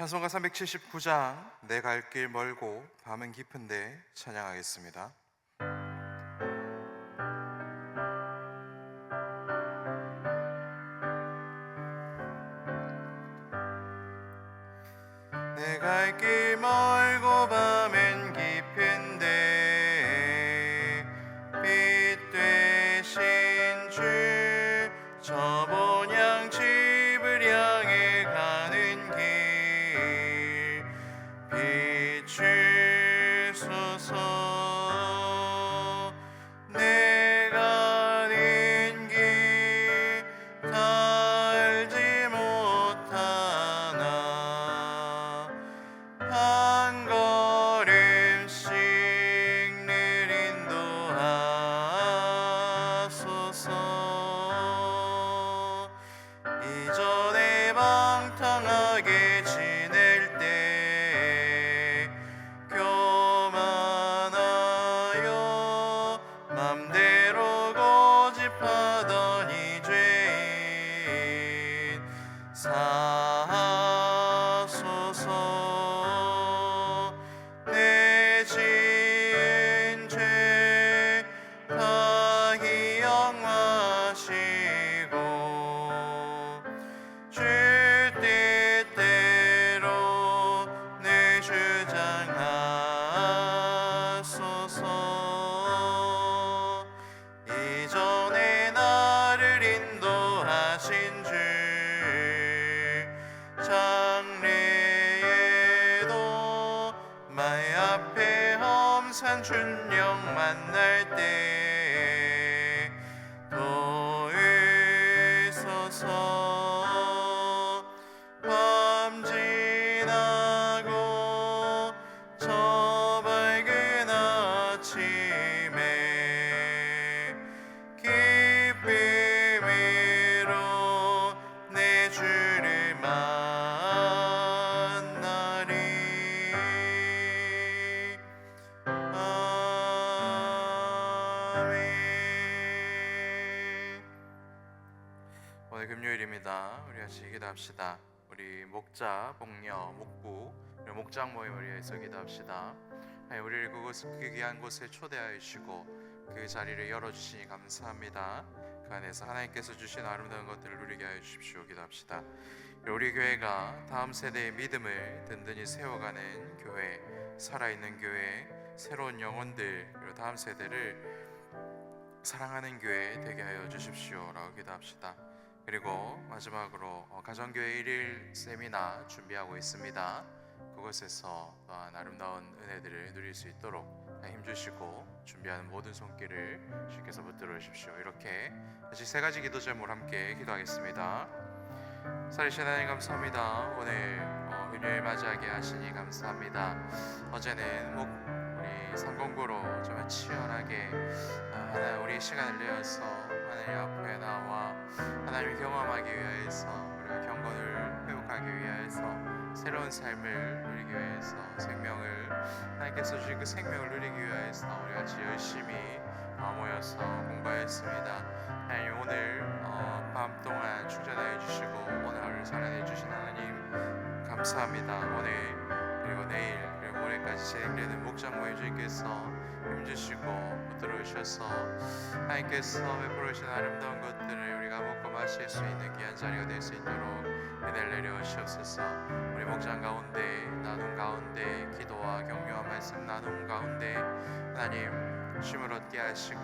찬송가 379장 내 갈 길 멀고 밤은 깊은데 찬양하겠습니다. 내 갈 길 멀고 밤은 깊은데 빛 되신 주 저 본향 집을 향해 가는 길 비추소서. 내 가는 길 다 알지 못하나 한 걸음씩 늘 인도하소서. 이전에 방탕하게 지낼 때 교만하여 맘대로 고집하던 이 죄인 사하소서. 내 지은 죄 다 기억하시고 주 뜻대로 내 주장하소서. 이전에 나를 인도하신 주 장래에도 마의 앞에 험산 준영 만날 때 도우소서. 밤 지나고 저 밝은 아침에 기쁨으로 내 주를 만나리. 아멘. 오늘 금요일입니다. 우리 같이 기도합시다. 우리 목자, 목녀, 목부, 그리고 목장 모임을 위해서 기도합시다. 우리를 그 귀한 곳에 초대하여 주시고 그 자리를 열어주시니 감사합니다. 그 안에서 하나님께서 주신 아름다운 것들을 누리게 하여 주십시오. 기도합시다. 우리 교회가 다음 세대의 믿음을 든든히 세워가는 교회, 살아있는 교회, 새로운 영혼들, 그리고 다음 세대를 사랑하는 교회 되게 하여 주십시오 라고 기도합시다. 그리고 마지막으로 가정교회 1일 세미나 준비하고 있습니다. 그곳에서 또한 아름다운 은혜들을 누릴 수 있도록 힘주시고 준비하는 모든 손길을 주께서 붙들어 주십시오. 이렇게 다시 세 가지 기도 제목을 함께 기도하겠습니다. 살아계신 하나님 감사합니다. 오늘 금요일 맞이하게 하시니 감사합니다. 어제는 우리 상공고로 정말 치열하게 하나님 우리 시간을 내어서 하나님 앞에 나와 하나님을 경험하기 위해서 우리가 경건을 회복하기 위해서 새로운 삶을 누리기 위해서 생명을 하나님께서 주신 그 생명을 누리기 위해서 우리 같이 열심히 모여서 공부했습니다. 하나님 오늘 밤 동안 충전하여 주시고 오늘 하루를 살아내 주신 하나님 감사합니다. 오늘 그리고 내일 그리고 모레까지 진행되는 목장 모임 주님께서 힘주시고 붙들어 주셔서 하나님께서 베풀어 주신 아름다운 것들을 우리가 먹고 마실 수 있는 귀한 자리가 될 수 있도록 은혜를 내려 주옵소서. 우리 목장 가운데 나눔 가운데 기도와 격려와 말씀 나눔 가운데 하나님 쉼을 얻게 하시고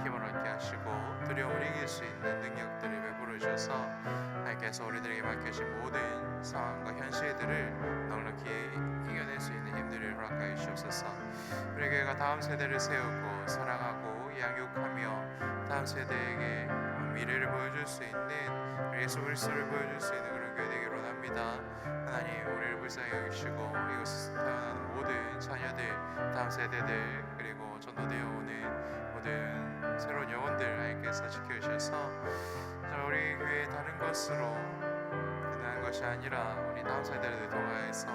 힘을 얻게 하시고 두려움을 이길 수 있는 능력들을 베풀어 주셔서 하나님께서 우리들에게 맡겨진 모든 상황과 현실들을 넉넉히 이겨낼 수 있는 힘들을 허락하여 주옵소서. 우리 교회가 다음 세대를 세우고 사랑하고 양육하며 다음 세대에게 미래를 보여줄 수 있는 예수 그리스도를 보여줄 수 있는 그런 교회 되기를 원합니다. 하나님 우리를 불쌍히 여기시고 이곳에서 태어나는 모든 자녀들 다음 세대들 그리고 전도되어 오는 모든 새로운 영혼들 하나님께서 지켜주셔서 우리 교회의 다른 것으로 끝나는 것이 아니라 우리 다음 세대를 통하여서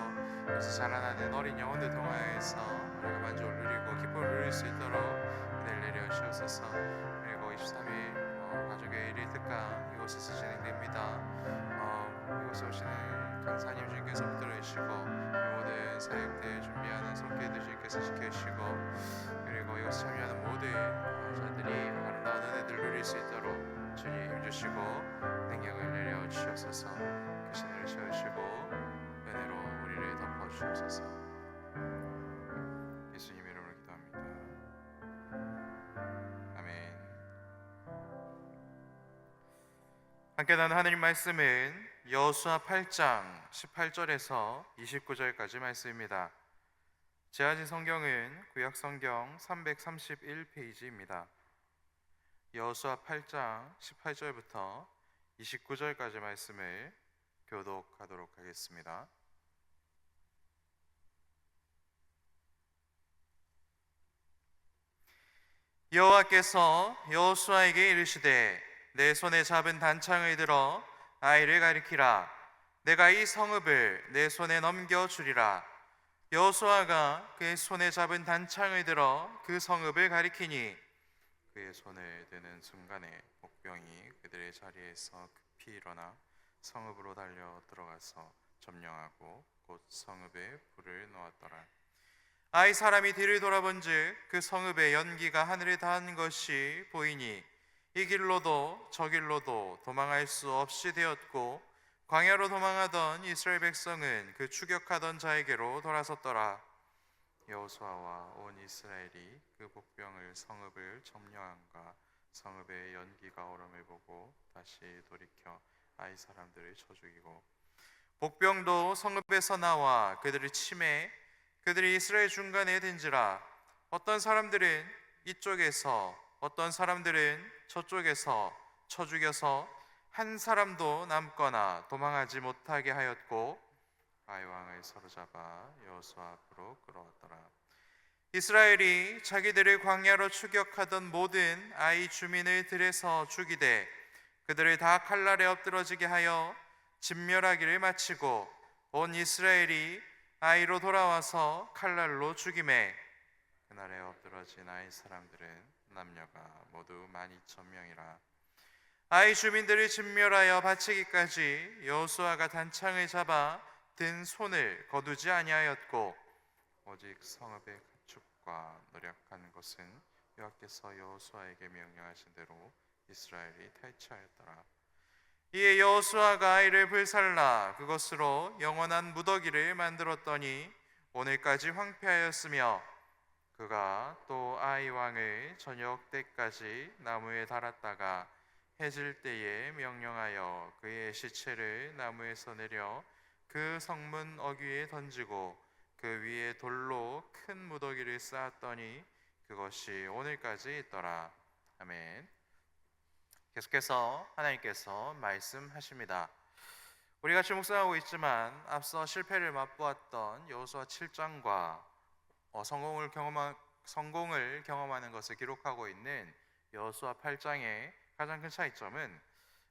여기서 자라나는 어린 영혼들 통하여서 우리가 만족을 누리고 기쁨을 누릴 수 있도록 은혜를 내려 주옵소서. 그리고 23일 가족의 1일 특강 이곳에서 진행됩니다. 이곳에 오시는 강사님 주님께서 붙들어 주시고 모든 사역대 준비하는 손길들 주님께서 지켜주시고 그리고 이것을 참여하는 모든 자들이 아름다운 은혜들 누릴 수 있도록 주님 힘주시고 능력을 내려 주시옵소서. 그 신을 채우시고 은혜로 우리를 덮어 주옵소서. 예수님 이름으로 기도합니다. 아멘. 함께 나눈 하나님 말씀은 여호수아 8장 18절에서 29절까지 말씀입니다. 제가 가진 성경은 구약 성경 331페이지입니다. 여호수아 8장 18절부터 29절까지 말씀을 교독하도록 하겠습니다. 여호와께서 여호수아에게 이르시되 내 손에 잡은 단창을 들어 아이를 가리키라. 내가 이 성읍을 내 손에 넘겨주리라. 여호수아가 그의 손에 잡은 단창을 들어 그 성읍을 가리키니 그의 손을 드는 순간에 복병이 그들의 자리에서 급히 일어나 성읍으로 달려 들어가서 점령하고 곧 성읍에 불을 놓았더라. 아이 사람이 뒤를 돌아본즉 그 성읍의 연기가 하늘에 닿은 것이 보이니 이 길로도 저 길로도 도망할 수 없이 되었고 광야로 도망하던 이스라엘 백성은 그 추격하던 자에게로 돌아섰더라. 여호수아와 온 이스라엘이 그 복병을 성읍을 점령함과 성읍의 연기가 오름을 보고 다시 돌이켜 아이 사람들을 쳐 죽이고 복병도 성읍에서 나와 그들을 치매 그들이 이스라엘 중간에 든지라. 어떤 사람들은 이쪽에서 어떤 사람들은 저쪽에서 쳐 죽여서 한 사람도 남거나 도망하지 못하게 하였고 아이 왕을 사로잡아 여호수아 앞으로 끌어왔더라. 이스라엘이 자기들을 광야로 추격하던 모든 아이 주민을 들에서 죽이되 그들을 다 칼날에 엎드러지게 하여 진멸하기를 마치고 온 이스라엘이 아이로 돌아와서 칼날로 죽임에 그날에 엎드러진 아이 사람들은 남녀가 모두 12,000명이라. 아이 주민들을 진멸하여 바치기까지 여호수아가 단창을 잡아 든 손을 거두지 아니하였고 오직 성읍의 가축과 노력한 것은 여호와께서 여호수아에게 명령하신 대로 이스라엘이 탈취하였더라. 이에 여호수아가 아이를 불살라 그것으로 영원한 무더기를 만들었더니 오늘까지 황폐하였으며 그가 또 아이 왕을 저녁 때까지 나무에 달았다가 해질 때에 명령하여 그의 시체를 나무에서 내려 그 성문 어귀에 던지고 그 위에 돌로 큰 무더기를 쌓았더니 그것이 오늘까지 있더라. 아멘. 계속해서 하나님께서 말씀하십니다. 우리가 지금 묵상하고 있지만 앞서 실패를 맛보았던 여호수아 7장과 성공을 경험하는 것을 기록하고 있는 여호수아 8장의 가장 큰 차이점은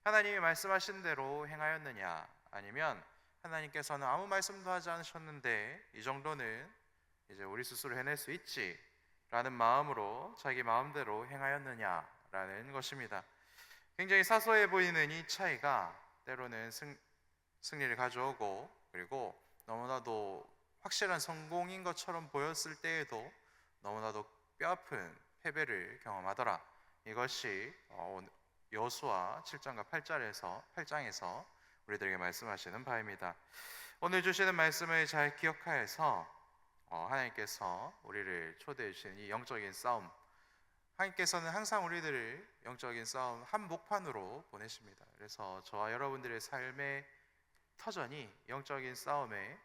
하나님이 말씀하신 대로 행하였느냐 아니면 하나님께서는 아무 말씀도 하지 않으셨는데 이 정도는 이제 우리 스스로 해낼 수 있지 라는 마음으로 자기 마음대로 행하였느냐라는 것입니다. 굉장히 사소해 보이는 이 차이가 때로는 승리를 가져오고 그리고 너무나도 확실한 성공인 것처럼 보였을 때에도 너무나도 뼈아픈 패배를 경험하더라. 이것이 여호수아 7장과 8장에서 우리들에게 말씀하시는 바입니다. 오늘 주시는 말씀을 잘 기억하여서 하나님께서 우리를 초대해 주신 이 영적인 싸움, 하나님께서는 항상 우리들을 영적인 싸움 한복판으로 보내십니다. 그래서 저와 여러분들의 삶의 터전이 영적인 싸움의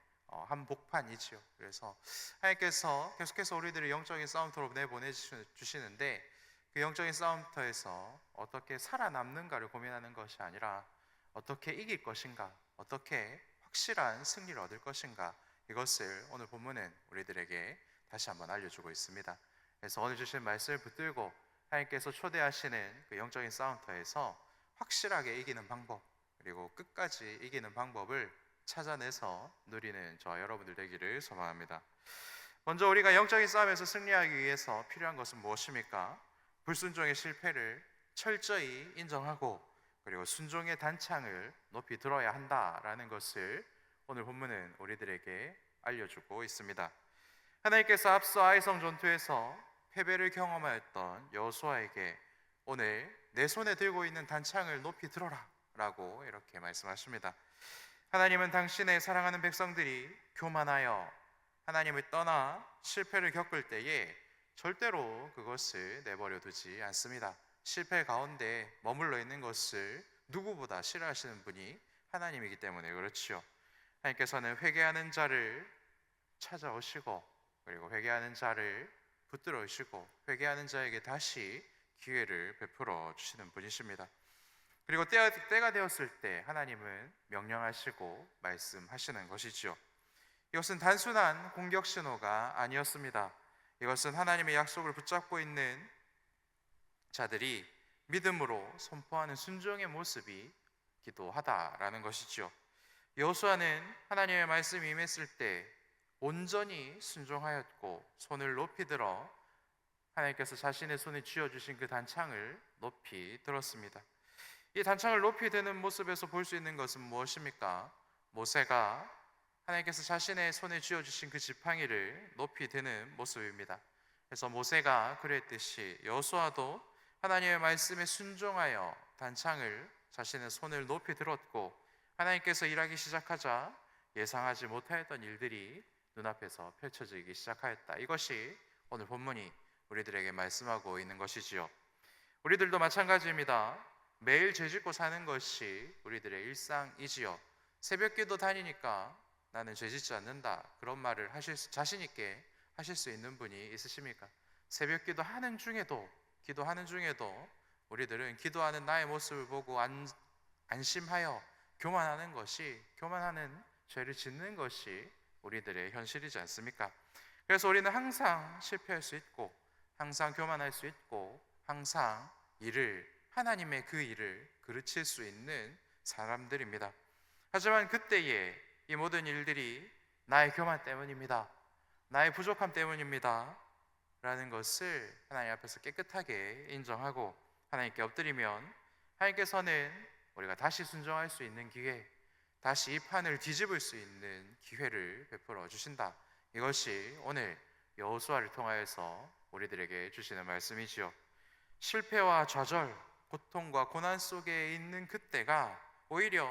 한복판이지요. 그래서 하나님께서 계속해서 우리들을 영적인 싸움터로 내보내주시는데 그 영적인 싸움터에서 어떻게 살아남는가를 고민하는 것이 아니라 어떻게 이길 것인가, 어떻게 확실한 승리를 얻을 것인가, 이것을 오늘 본문은 우리들에게 다시 한번 알려주고 있습니다. 그래서 오늘 주신 말씀을 붙들고 하나님께서 초대하시는 그 영적인 싸움터에서 확실하게 이기는 방법, 그리고 끝까지 이기는 방법을 찾아내서 누리는 저와 여러분들 되기를 소망합니다. 먼저 우리가 영적인 싸움에서 승리하기 위해서 필요한 것은 무엇입니까? 불순종의 실패를 철저히 인정하고 그리고 순종의 단창을 높이 들어야 한다라는 것을 오늘 본문은 우리들에게 알려주고 있습니다. 하나님께서 앞서 아이성 전투에서 패배를 경험하였던 여호수아에게 오늘 내 손에 들고 있는 단창을 높이 들어라 라고 이렇게 말씀하십니다. 하나님은 당신의 사랑하는 백성들이 교만하여 하나님을 떠나 실패를 겪을 때에 절대로 그것을 내버려 두지 않습니다. 실패 가운데 머물러 있는 것을 누구보다 싫어하시는 분이 하나님이기 때문에 그렇지요. 하나님께서는 회개하는 자를 찾아오시고 그리고 회개하는 자를 붙들어 오시고 회개하는 자에게 다시 기회를 베풀어 주시는 분이십니다. 그리고 때가 되었을 때 하나님은 명령하시고 말씀하시는 것이죠. 이것은 단순한 공격 신호가 아니었습니다. 이것은 하나님의 약속을 붙잡고 있는 자들이 믿음으로 선포하는 순종의 모습이 기도하다라는 것이죠. 여호수아는 하나님의 말씀이 임했을 때 온전히 순종하였고 손을 높이 들어 하나님께서 자신의 손에 쥐어주신 그 단창을 높이 들었습니다. 이 단창을 높이 드는 모습에서 볼 수 있는 것은 무엇입니까? 모세가 하나님께서 자신의 손에 쥐어주신 그 지팡이를 높이 드는 모습입니다. 그래서 모세가 그랬듯이 여호수아도 하나님의 말씀에 순종하여 단창을 자신의 손을 높이 들었고 하나님께서 일하기 시작하자 예상하지 못하였던 일들이 눈앞에서 펼쳐지기 시작하였다. 이것이 오늘 본문이 우리들에게 말씀하고 있는 것이지요. 우리들도 마찬가지입니다. 매일 죄짓고 사는 것이 우리들의 일상이지요. 새벽기도 다니니까 나는 죄짓지 않는다 그런 말을 자신 있게 하실 수 있는 분이 있으십니까? 새벽기도 하는 중에도 기도하는 중에도 우리들은 기도하는 나의 모습을 보고 안심하여 교만하는 죄를 짓는 것이 우리들의 현실이지 않습니까? 그래서 우리는 항상 실패할 수 있고 항상 교만할 수 있고 항상 하나님의 그 일을 그르칠 수 있는 사람들입니다. 하지만 그때에 이 모든 일들이 나의 교만 때문입니다, 나의 부족함 때문입니다 라는 것을 하나님 앞에서 깨끗하게 인정하고 하나님께 엎드리면 하나님께서는 우리가 다시 순종할 수 있는 기회, 다시 이 판을 뒤집을 수 있는 기회를 베풀어 주신다. 이것이 오늘 여호수아를 통하여서 우리들에게 주시는 말씀이지요. 실패와 좌절, 고통과 고난 속에 있는 그때가 오히려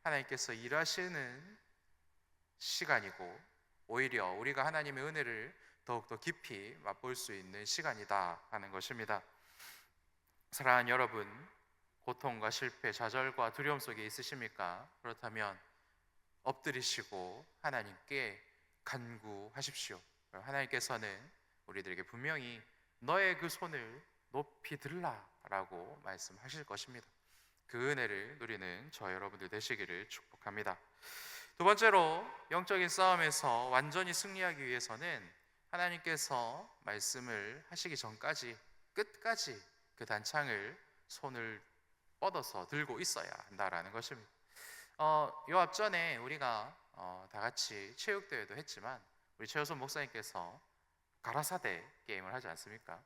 하나님께서 일하시는 시간이고 오히려 우리가 하나님의 은혜를 더욱더 깊이 맛볼 수 있는 시간이다 하는 것입니다. 사랑하는 여러분, 고통과 실패, 좌절과 두려움 속에 있으십니까? 그렇다면 엎드리시고 하나님께 간구하십시오. 하나님께서는 우리들에게 분명히 너의 그 손을 높이 들라라고 말씀하실 것입니다. 그 은혜를 누리는 저 여러분들 되시기를 축복합니다. 두 번째로 영적인 싸움에서 완전히 승리하기 위해서는 하나님께서 말씀을 하시기 전까지 끝까지 그 단창을 손을 뻗어서 들고 있어야 한다라는 것입니다. 요 앞전에 우리가 다 같이 체육대회도 했지만 우리 최효선 목사님께서 가라사대 게임을 하지 않습니까?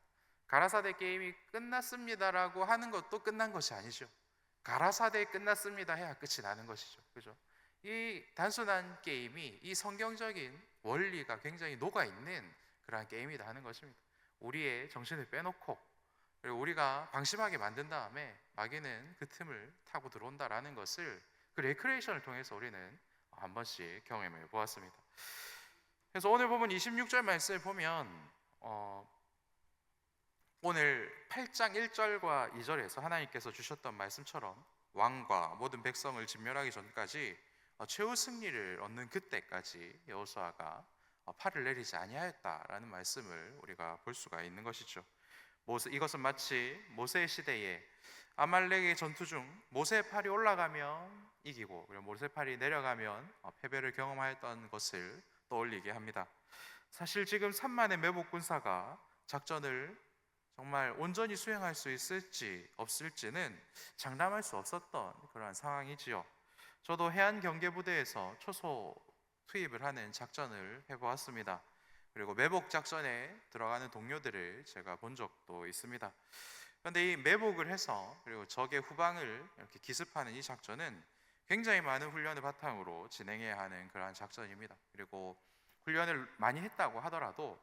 가라사대 게임이 끝났습니다라고 하는 것도 끝난 것이 아니죠. 가라사대 끝났습니다 해야 끝이 나는 것이죠. 그죠? 이 단순한 게임이 이 성경적인 원리가 굉장히 녹아있는 그러한 게임이다 하는 것입니다. 우리의 정신을 빼놓고 그리고 우리가 방심하게 만든 다음에 마귀는 그 틈을 타고 들어온다라는 것을 그 레크레이션을 통해서 우리는 한 번씩 경험해 보았습니다. 그래서 오늘 보면 26절 말씀을 보면 오늘 8장 1절과 2절에서 하나님께서 주셨던 말씀처럼 왕과 모든 백성을 진멸하기 전까지 최후 승리를 얻는 그때까지 여호수아가 팔을 내리지 아니하였다라는 말씀을 우리가 볼 수가 있는 것이죠. 이것은 마치 모세의 시대에 아말렉의 전투 중 모세의 팔이 올라가면 이기고 그리고 모세의 팔이 내려가면 패배를 경험하였던 것을 떠올리게 합니다. 사실 지금 3만의 매복 군사가 작전을 정말 온전히 수행할 수 있을지 없을지는 장담할 수 없었던 그러한 상황이지요. 저도 해안 경계부대에서 초소 투입을 하는 작전을 해보았습니다. 그리고 매복 작전에 들어가는 동료들을 제가 본 적도 있습니다. 그런데 이 매복을 해서 그리고 적의 후방을 이렇게 기습하는 이 작전은 굉장히 많은 훈련을 바탕으로 진행해야 하는 그러한 작전입니다. 그리고 훈련을 많이 했다고 하더라도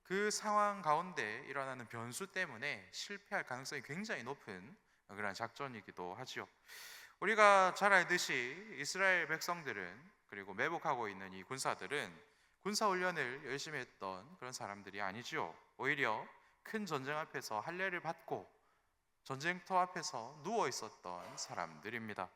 그 상황 가운데 일어나는 변수 때문에 실패할 가능성이 굉장히 높은 그러한 작전이기도 하지요. 우리가 잘 알듯이 이스라엘 백성들은, 그리고 매복하고 있는 이 군사들은 군사 훈련을 열심히 했던 그런 사람들이 아니지요. 오히려 큰 전쟁 앞에서 할례를 받고 전쟁터 앞에서 누워 있었던 사람들입니다.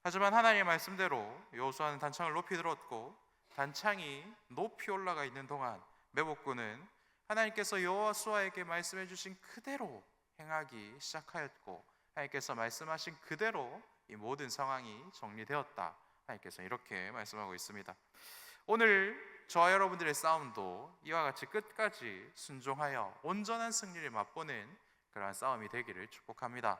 하지만 하나님의 말씀대로 여호수아는 단창을 높이 들었고, 단창이 높이 올라가 있는 동안 매복군은 하나님께서 여호수아에게 말씀해 주신 그대로 행하기 시작하였고, 하나님께서 말씀하신 그대로 이 모든 상황이 정리되었다. 하나님께서 이렇게 말씀하고 있습니다. 오늘 저와 여러분들의 싸움도 이와 같이 끝까지 순종하여 온전한 승리를 맛보는 그러한 싸움이 되기를 축복합니다.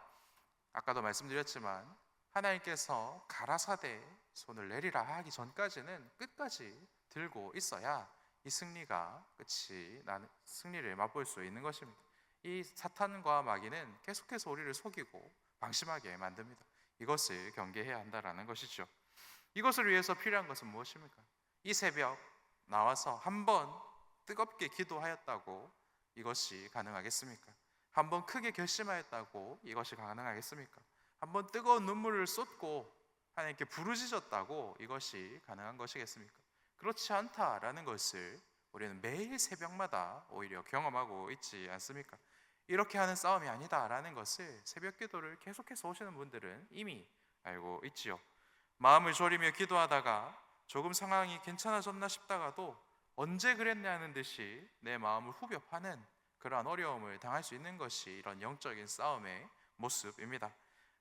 아까도 말씀드렸지만 하나님께서 가라사대 손을 내리라 하기 전까지는 끝까지 들고 있어야 이 승리가 끝이 나는 승리를 맛볼 수 있는 것입니다. 이 사탄과 마귀는 계속해서 우리를 속이고 방심하게 만듭니다. 이것을 경계해야 한다라는 것이죠. 이것을 위해서 필요한 것은 무엇입니까? 이 새벽 나와서 한번 뜨겁게 기도하였다고 이것이 가능하겠습니까? 한번 크게 결심하였다고 이것이 가능하겠습니까? 한번 뜨거운 눈물을 쏟고 하나님께 부르짖었다고 이것이 가능한 것이겠습니까? 그렇지 않다라는 것을 우리는 매일 새벽마다 오히려 경험하고 있지 않습니까? 이렇게 하는 싸움이 아니다라는 것을 새벽 기도를 계속해서 오시는 분들은 이미 알고 있지요. 마음을 졸이며 기도하다가 조금 상황이 괜찮아졌나 싶다가도 언제 그랬냐는 듯이 내 마음을 후벼 파는 그러한 어려움을 당할 수 있는 것이 이런 영적인 싸움의 모습입니다.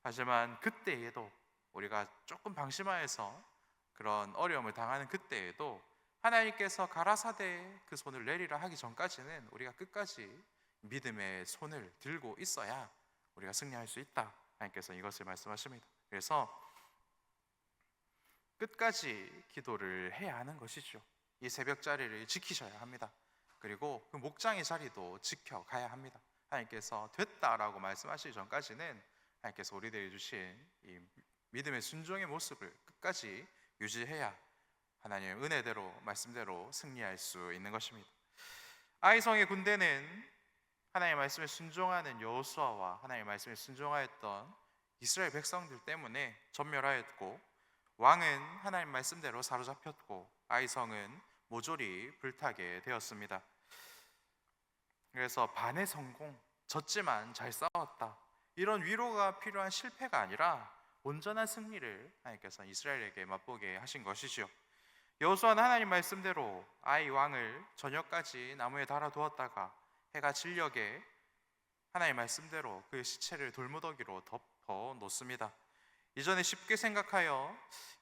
하지만 그때에도 우리가 조금 방심하여서 그런 어려움을 당하는 그때에도 하나님께서 가라사대 그 손을 내리라 하기 전까지는 우리가 끝까지 믿음의 손을 들고 있어야 우리가 승리할 수 있다. 하나님께서 이것을 말씀하십니다. 그래서 끝까지 기도를 해야 하는 것이죠. 이 새벽 자리를 지키셔야 합니다. 그리고 그 목장의 자리도 지켜가야 합니다. 하나님께서 됐다라고 말씀하시기 전까지는 하나님께서 우리들에게 주신 이 믿음의 순종의 모습을 끝까지 유지해야 하나님의 은혜대로 말씀대로 승리할 수 있는 것입니다. 아이성의 군대는 하나님의 말씀에 순종하는 여호수아와 하나님의 말씀에 순종하였던 이스라엘 백성들 때문에 전멸하였고, 왕은 하나님 말씀대로 사로잡혔고 아이성은 모조리 불타게 되었습니다. 그래서 반의 성공, 졌지만 잘 싸웠다, 이런 위로가 필요한 실패가 아니라 온전한 승리를 하나님께서 이스라엘에게 맛보게 하신 것이지요. 여호수아는 하나님 말씀대로 아이 왕을 저녁까지 나무에 달아두었다가 해가 질녘에 하나님 말씀대로 그의 시체를 돌무더기로 덮어 놓습니다. 이전에 쉽게 생각하여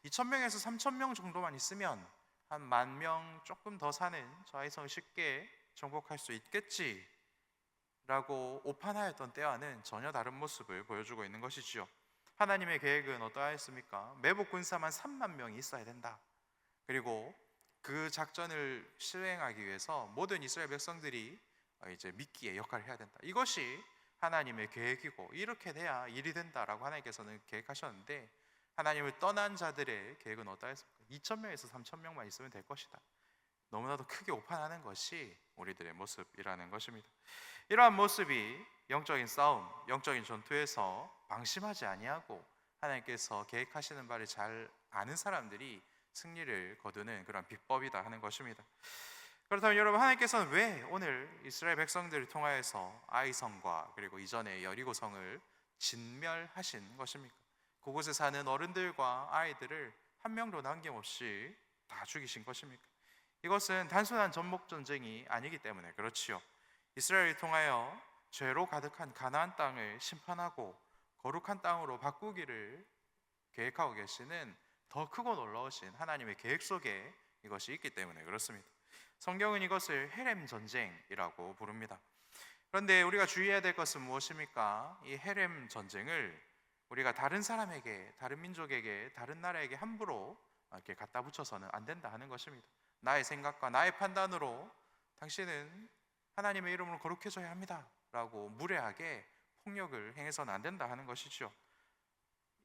2,000명에서 3,000명 정도만 있으면 한 10,000명 조금 더 사는 저 아이성을 쉽게 정복할 수 있겠지 라고 오판하였던 때와는 전혀 다른 모습을 보여주고 있는 것이지요. 하나님의 계획은 어떠하였습니까? 매복 군사만 3만 명이 있어야 된다. 그리고 그 작전을 실행하기 위해서 모든 이스라엘 백성들이 이제 미끼의 역할을 해야 된다. 이것이 하나님의 계획이고 이렇게 돼야 일이 된다라고 하나님께서는 계획하셨는데, 하나님을 떠난 자들의 계획은 어떠했습니까? 2,000명에서 3,000명만 있으면 될 것이다. 너무나도 크게 오판하는 것이 우리들의 모습이라는 것입니다. 이러한 모습이 영적인 싸움, 영적인 전투에서 방심하지 아니하고 하나님께서 계획하시는 바를 잘 아는 사람들이 승리를 거두는 그런 비법이다 하는 것입니다. 그렇다면 여러분, 하나님께서는 왜 오늘 이스라엘 백성들을 통하여서 아이성과 그리고 이전의 여리고성을 진멸하신 것입니까? 그곳에 사는 어른들과 아이들을 한 명도 남김없이 다 죽이신 것입니까? 이것은 단순한 전목 전쟁이 아니기 때문에 그렇지요. 이스라엘을 통하여 죄로 가득한 가나안 땅을 심판하고 거룩한 땅으로 바꾸기를 계획하고 계시는 더 크고 놀라우신 하나님의 계획 속에 이것이 있기 때문에 그렇습니다. 성경은 이것을 헤렘 전쟁이라고 부릅니다. 그런데 우리가 주의해야 될 것은 무엇입니까? 이 헤렘 전쟁을 우리가 다른 사람에게, 다른 민족에게, 다른 나라에게 함부로 이렇게 갖다 붙여서는 안 된다 하는 것입니다. 나의 생각과 나의 판단으로 당신은 하나님의 이름으로 거룩해져야 합니다 라고 무례하게 폭력을 행해서는 안 된다 하는 것이죠.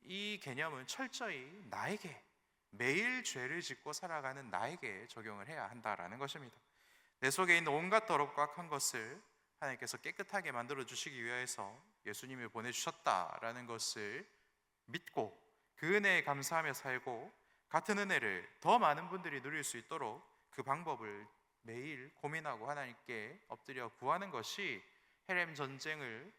이 개념은 철저히 나에게, 매일 죄를 짓고 살아가는 나에게 적용을 해야 한다라는 것입니다. 내 속에 있는 온갖 더럽고 악한 것을 하나님께서 깨끗하게 만들어 주시기 위해서 예수님을 보내주셨다라는 것을 믿고 그 은혜에 감사하며 살고, 같은 은혜를 더 많은 분들이 누릴 수 있도록 그 방법을 매일 고민하고 하나님께 엎드려 구하는 것이 헬렘 전쟁을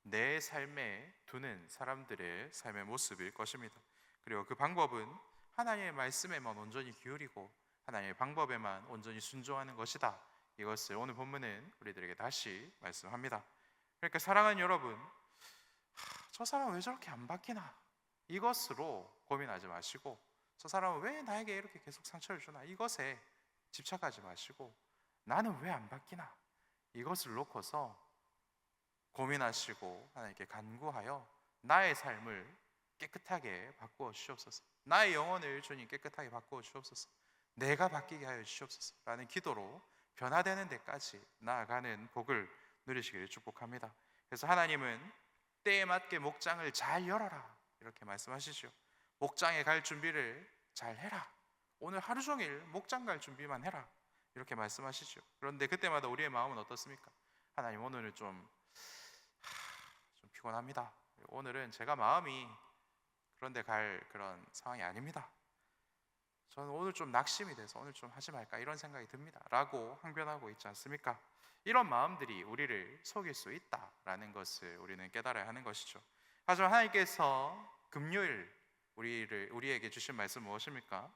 내 삶에 두는 사람들의 삶의 모습일 것입니다. 그리고 그 방법은 하나님의 말씀에만 온전히 기울이고 하나님의 방법에만 온전히 순종하는 것이다. 이것을 오늘 본문은 우리들에게 다시 말씀합니다. 그러니까 사랑하는 여러분, 저 사람은 왜 저렇게 안 바뀌나? 이것으로 고민하지 마시고, 저 사람은 왜 나에게 이렇게 계속 상처를 주나? 이것에 집착하지 마시고, 나는 왜 안 바뀌나? 이것을 놓고서 고민하시고 하나님께 간구하여 나의 삶을 깨끗하게 바꾸어 주시옵소서. 나의 영혼을 주님 깨끗하게 바꾸어 주시옵소서. 내가 바뀌게 하여 주시옵소서 라는 기도로 변화되는 데까지 나아가는 복을 누리시기를 축복합니다. 그래서 하나님은 때에 맞게 목장을 잘 열어라 이렇게 말씀하시죠. 목장에 갈 준비를 잘 해라. 오늘 하루 종일 목장 갈 준비만 해라 이렇게 말씀하시죠. 그런데 그때마다 우리의 마음은 어떻습니까? 하나님, 오늘은 좀 피곤합니다. 오늘은 제가 마음이 그런데 갈 그런 상황이 아닙니다. 저는 오늘 좀 낙심이 돼서 오늘 좀 하지 말까 이런 생각이 듭니다 라고 항변하고 있지 않습니까? 이런 마음들이 우리를 속일 수 있다라는 것을 우리는 깨달아야 하는 것이죠. 하지만 하나님께서 금요일 우리에게 주신 말씀 무엇입니까?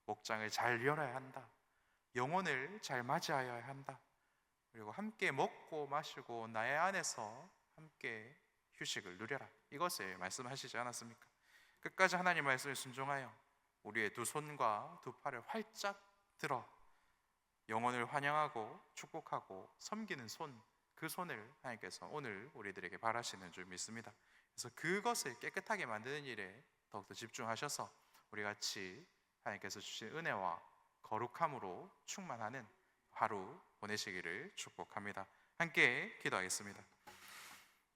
목장을 잘 열어야 한다. 영혼을 잘 맞이하여야 한다. 그리고 함께 먹고 마시고 나의 안에서 함께 휴식을 누려라. 이것을 말씀하시지 않았습니까? 끝까지 하나님 말씀에 순종하여 우리의 두 손과 두 팔을 활짝 들어 영혼을 환영하고 축복하고 섬기는 손, 그 손을 하나님께서 오늘 우리들에게 바라시는 줄 믿습니다. 그래서 그것을 깨끗하게 만드는 일에 더욱더 집중하셔서 우리 같이 하나님께서 주신 은혜와 거룩함으로 충만하는 하루 보내시기를 축복합니다. 함께 기도하겠습니다.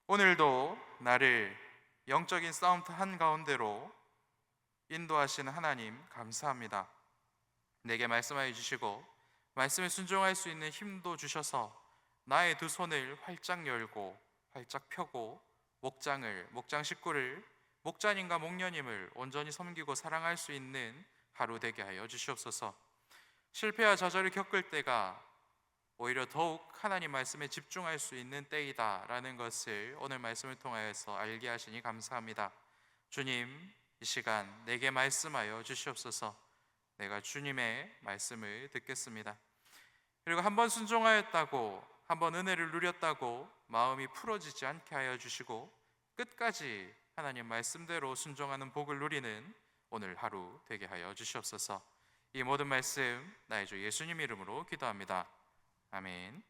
오늘도 나를 영적인 싸움터 한가운데로 인도하시는 하나님 감사합니다. 내게 말씀하여 주시고 말씀에 순종할 수 있는 힘도 주셔서 나의 두 손을 활짝 열고 활짝 펴고 목장 식구를, 목자님과 목녀님을 온전히 섬기고 사랑할 수 있는 하루 되게 하여 주시옵소서. 실패와 좌절을 겪을 때가 오히려 더욱 하나님 말씀에 집중할 수 있는 때이다라는 것을 오늘 말씀을 통하여서 알게 하시니 감사합니다. 주님, 이 시간 내게 말씀하여 주시옵소서. 내가 주님의 말씀을 듣겠습니다. 그리고 한번 순종하였다고, 한번 은혜를 누렸다고 마음이 풀어지지 않게 하여 주시고 끝까지 하나님 말씀대로 순종하는 복을 누리는 오늘 하루 되게 하여 주시옵소서. 이 모든 말씀 나의 주 예수님 이름으로 기도합니다. 아멘.